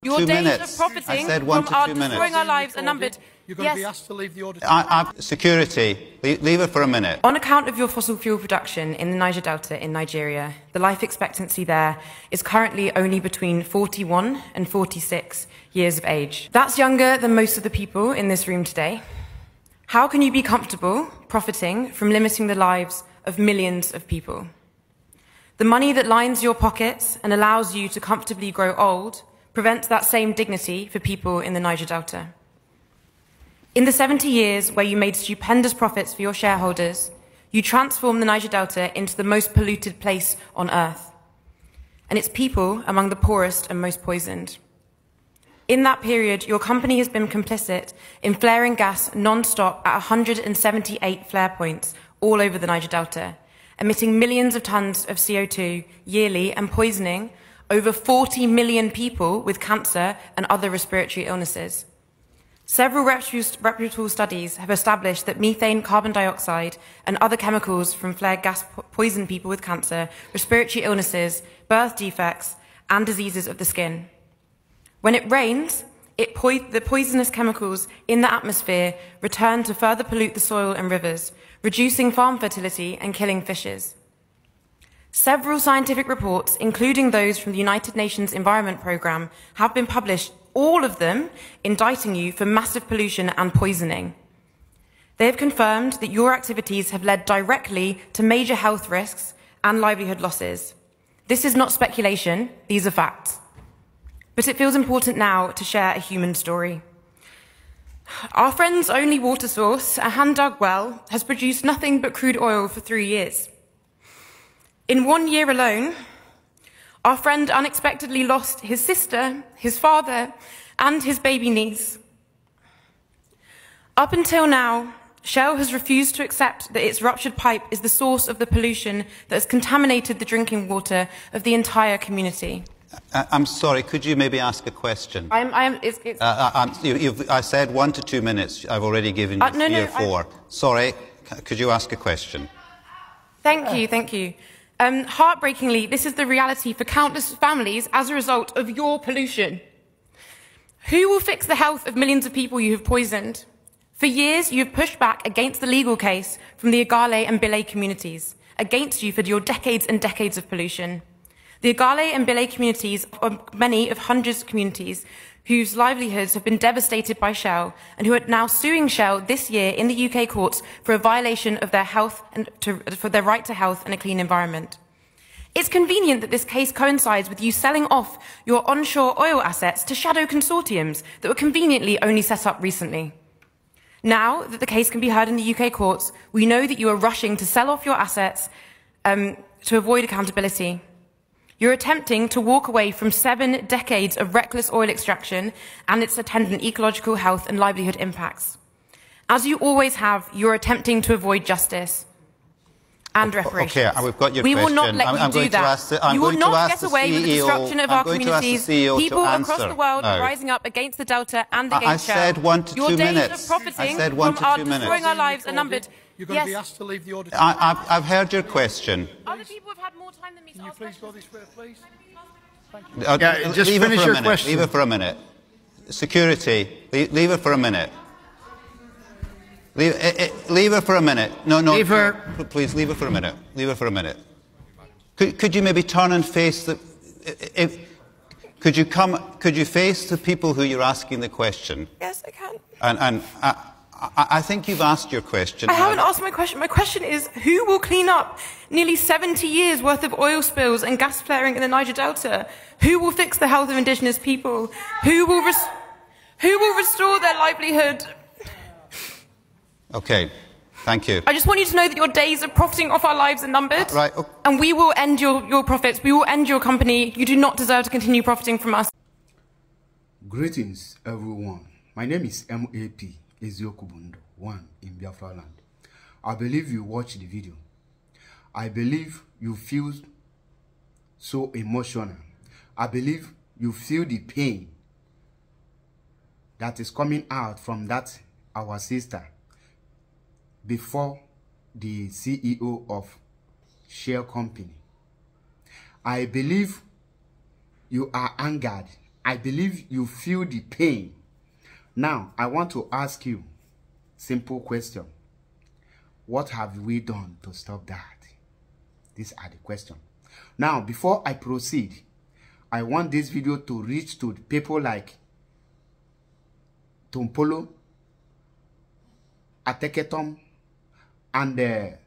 Your days of profiting I said 1 from to 2 minutes. destroying our lives are numbered. You're going to be asked to leave the audience. Security, leave it for a minute. On account of your fossil fuel production in the Niger Delta in Nigeria, the life expectancy there is currently only between 41 and 46 years of age. That's younger than most of the people in this room today. How can you be comfortable profiting from limiting the lives of millions of people? The money that lines your pockets and allows you to comfortably grow old prevents that same dignity for people in the Niger Delta. In the 70 years where you made stupendous profits for your shareholders, you transformed the Niger Delta into the most polluted place on earth, and its people among the poorest and most poisoned. In that period, your company has been complicit in flaring gas non-stop at 178 flare points all over the Niger Delta, emitting millions of tons of CO2 yearly and poisoning over 40 million people with cancer and other respiratory illnesses. Several reputable studies have established that methane, carbon dioxide, and other chemicals from flared gas poison people with cancer, respiratory illnesses, birth defects, and diseases of the skin. When it rains, the poisonous chemicals in the atmosphere return to further pollute the soil and rivers, reducing farm fertility and killing fishes. Several scientific reports, including those from the United Nations Environment Programme, have been published, all of them indicting you for massive pollution and poisoning. They have confirmed that your activities have led directly to major health risks and livelihood losses. This is not speculation, these are facts. But it feels important now to share a human story. Our friend's only water source, a hand-dug well, has produced nothing but crude oil for 3 years. In 1 year alone, our friend unexpectedly lost his sister, his father, and his baby niece. Up until now, Shell has refused to accept that its ruptured pipe is the source of the pollution that has contaminated the drinking water of the entire community. I'm sorry, could you maybe ask a question? I said 1 to 2 minutes. I've already given you 3 or 4. Sorry, could you ask a question? Thank you. Heartbreakingly, this is the reality for countless families as a result of your pollution. Who will fix the health of millions of people you have poisoned? For years, you have pushed back against the legal case from the Igale and Bile communities, against you for your decades and decades of pollution. The Igale and Bile communities are many of hundreds of communities whose livelihoods have been devastated by Shell and who are now suing Shell this year in the UK courts for a violation of their health and for their right to health and a clean environment. It's convenient that this case coincides with you selling off your onshore oil assets to shadow consortiums that were conveniently only set up recently. Now that the case can be heard in the UK courts, we know that you are rushing to sell off your assets to avoid accountability. You're attempting to walk away from 7 decades of reckless oil extraction and its attendant ecological health and livelihood impacts. As you always have, you're attempting to avoid justice and reparations. Okay, we've got your we question. will not let you do that. You will not get away with the destruction of our communities. People across the world are rising up against the Delta and against Shell. I said 1 to 2 minutes. Your days of profiting from our destroying our lives are numbered. You're going to be asked to leave the audience. I've heard your question. Other people have had more time than me to ask questions. Can you please go this way, please? Thank you. Yeah, just finish your question. Leave it for a minute. Security, leave it for a minute. Leave it for a minute. No. Please, leave it for a minute. Leave it for a minute. Could you maybe turn and face the... Could you face the people who you're asking the question? Yes, I can. And I think you've asked your question. I haven't asked my question. My question is, who will clean up nearly 70 years' worth of oil spills and gas flaring in the Niger Delta? Who will fix the health of indigenous people? Who will restore their livelihood? Okay, thank you. I just want you to know that your days of profiting off our lives are numbered. Right. Okay. And we will end your profits. We will end your company. You do not deserve to continue profiting from us. Greetings, everyone. My name is MAP. Eziokubundo 1 in Biafra land. I believe you watched the video. I believe you feel so emotional. I believe you feel the pain that is coming out from that our sister before the CEO of Shell Company. I believe you are angered I believe you feel the pain. Now, I want to ask you simple question. What have we done to stop that? These are the questions. Now, before I proceed, I want this video to reach to people like Tompolo, Ateketom, and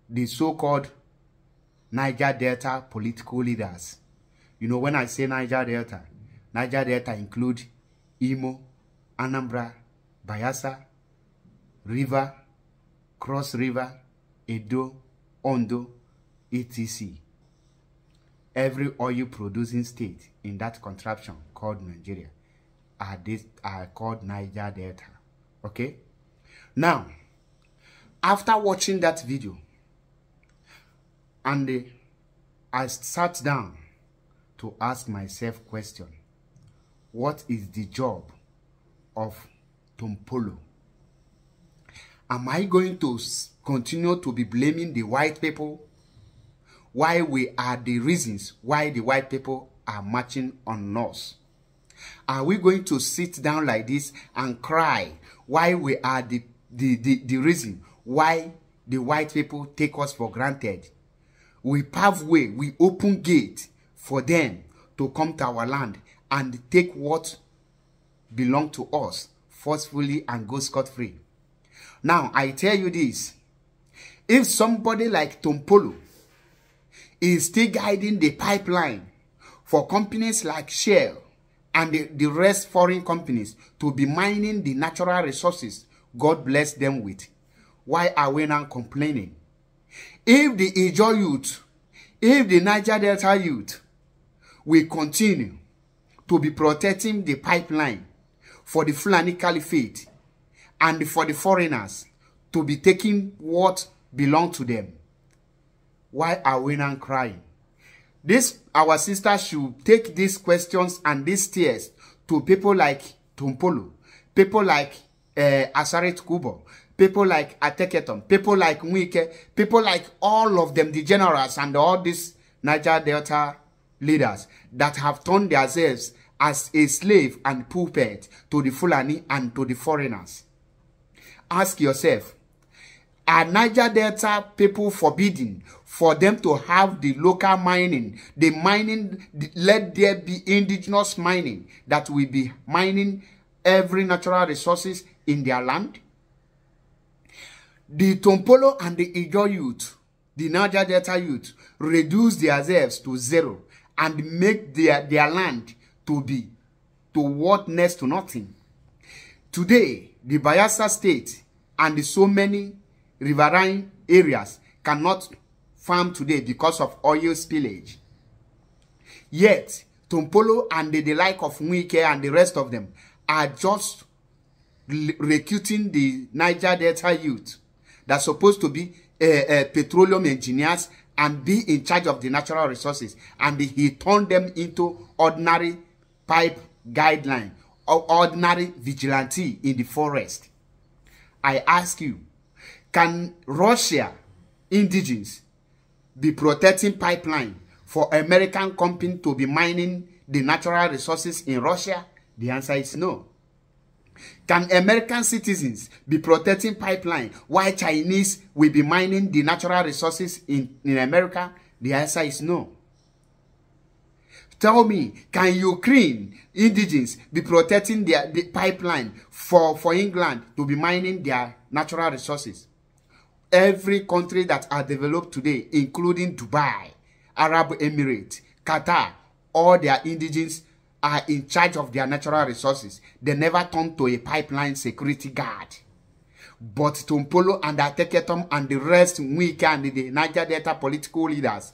the so-called Niger Delta political leaders. You know, when I say Niger Delta include Imo, Anambra, Bayelsa, River, Cross River, Edo, Ondo, etc. Every oil producing state in that contraption called Nigeria are called Niger Delta. Okay? Now, after watching that video, and I sat down to ask myself question, what is the job of Tompolo? Am I going to continue to be blaming the white people? Why we are the reasons why the white people are marching on us? Are we going to sit down like this and cry why we are the reason why the white people take us for granted? We pave way, we open gate for them to come to our land and take what belongs to us forcefully and go scot-free. Now, I tell you this. If somebody like Tompolo is still guiding the pipeline for companies like Shell and the rest foreign companies to be mining the natural resources God bless them with, why are we now complaining? If the Ijaw youth, if the Niger Delta youth will continue to be protecting the pipeline for the Fulani Caliphate and for the foreigners to be taking what belongs to them, why are we not crying? Our sisters should take these questions and these tears to people like Tompolo, people like Asarit Kubo, people like Ateketom, people like Nwike, people like all of them, the generals and all these Niger Delta leaders that have turned themselves as a slave and puppet to the Fulani and to the foreigners. Ask yourself, are Niger Delta people forbidden for them to have the local mining? The mining, let there be indigenous mining that will be mining every natural resources in their land? The Tompolo and the Ijaw youth, the Niger Delta youth, reduce themselves to zero and make their land to worth next to nothing. Today, the Bayelsa state and so many riverine areas cannot farm today because of oil spillage. Yet, Tompolo and the like of Nwike and the rest of them are just recruiting the Niger Delta youth that's supposed to be petroleum engineers and be in charge of the natural resources, and he turned them into ordinary pipe guideline or ordinary vigilante in the forest. I ask you, can Russia indigenes be protecting pipeline for American company to be mining the natural resources in Russia? The answer is no. Can American citizens be protecting pipeline while Chinese will be mining the natural resources in America? The answer is no. Tell me, can Ukraine indigenes be protecting the pipeline for England to be mining their natural resources? Every country that are developed today, including Dubai, Arab Emirates, Qatar, all their indigenes are in charge of their natural resources. They never turn to a pipeline security guard. But Tompolo and Ateketom and the rest, Nwike and the Niger Delta political leaders,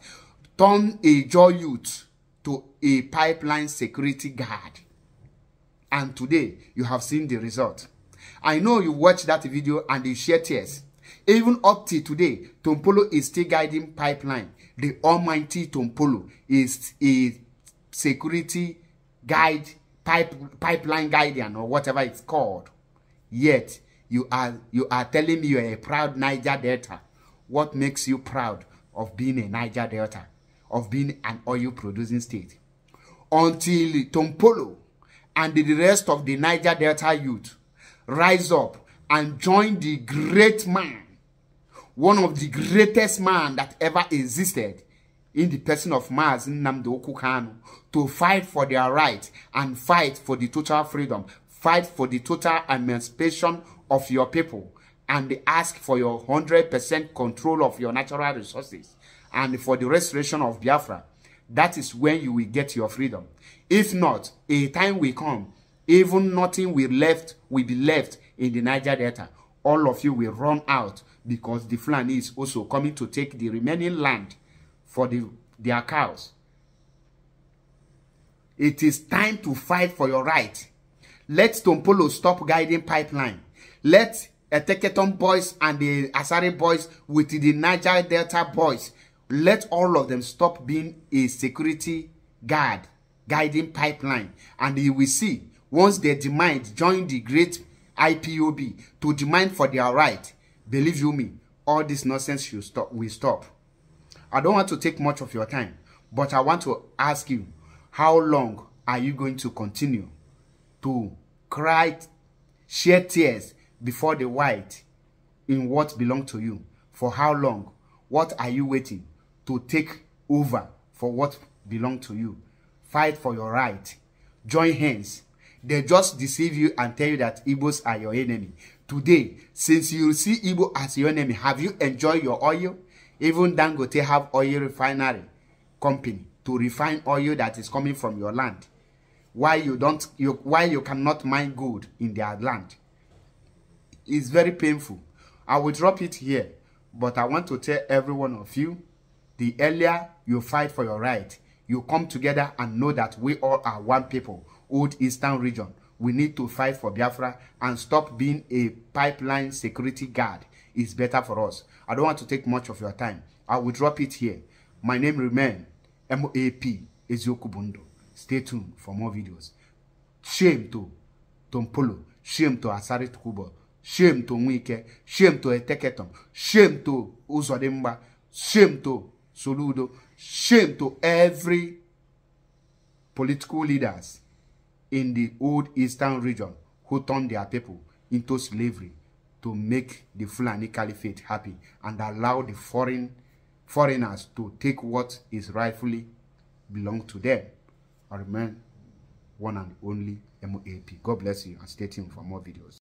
turn a Ijaw youth to a pipeline security guard. And today, you have seen the result. I know you watched that video and you shed tears. Even up to today, Tompolo is still guiding pipeline. The almighty Tompolo is a security guide, pipeline guardian, or whatever it's called. Yet, you are telling me you are a proud Niger Delta. What makes you proud of being a Niger Delta, of being an oil producing state? until Tompolo and the rest of the Niger Delta youth rise up and join the great man, one of the greatest man that ever existed, in the person of Mazi Nnamdi Kanu, to fight for their right and fight for the total freedom, fight for the total emancipation of your people, and ask for your 100% control of your natural resources and for the restoration of Biafra. That is when you will get your freedom. If not, a time will come, even nothing will be left in the Niger Delta. All of you will run out because the Fulani is also coming to take the remaining land for their cows. It is time to fight for your right. Let Tompolo stop guiding pipeline. Let Eteketon boys and the Asari boys with the Niger Delta boys, let all of them stop being a security guard guiding pipeline. And you will see, once they demand, join the great IPOB to demand for their right, believe you me, all this nonsense will stop. I don't want to take much of your time, but I want to ask you, how long are you going to continue to cry, shed tears before the white in what belongs to you? For how long? What are you waiting to take over for what belongs to you? Fight for your right. Join hands. They just deceive you and tell you that Igbos are your enemy. Today, since you see Igbo as your enemy, have you enjoyed your oil? Even Dangote have oil refinery company to refine oil that is coming from your land. Why you cannot mine gold in their land? It's very painful. I will drop it here, but I want to tell every one of you, the earlier you fight for your right, you come together and know that we all are one people. Old Eastern region. We need to fight for Biafra and stop being a pipeline security guard. It's better for us. I don't want to take much of your time. I will drop it here. My name remains MAP Eziokubundo. Stay tuned for more videos. Shame to Tompolo. Shame to Asari Tukubo. Shame to Nwike. Shame to Eteketon. Shame to Uzodimba. Shame to Soludo. Shame to every political leaders in the old Eastern region who turned their people into slavery to make the Fulani Caliphate happy and allow the foreigners to take what is rightfully belong to them. I remain one and only MAP. God bless you and stay tuned for more videos.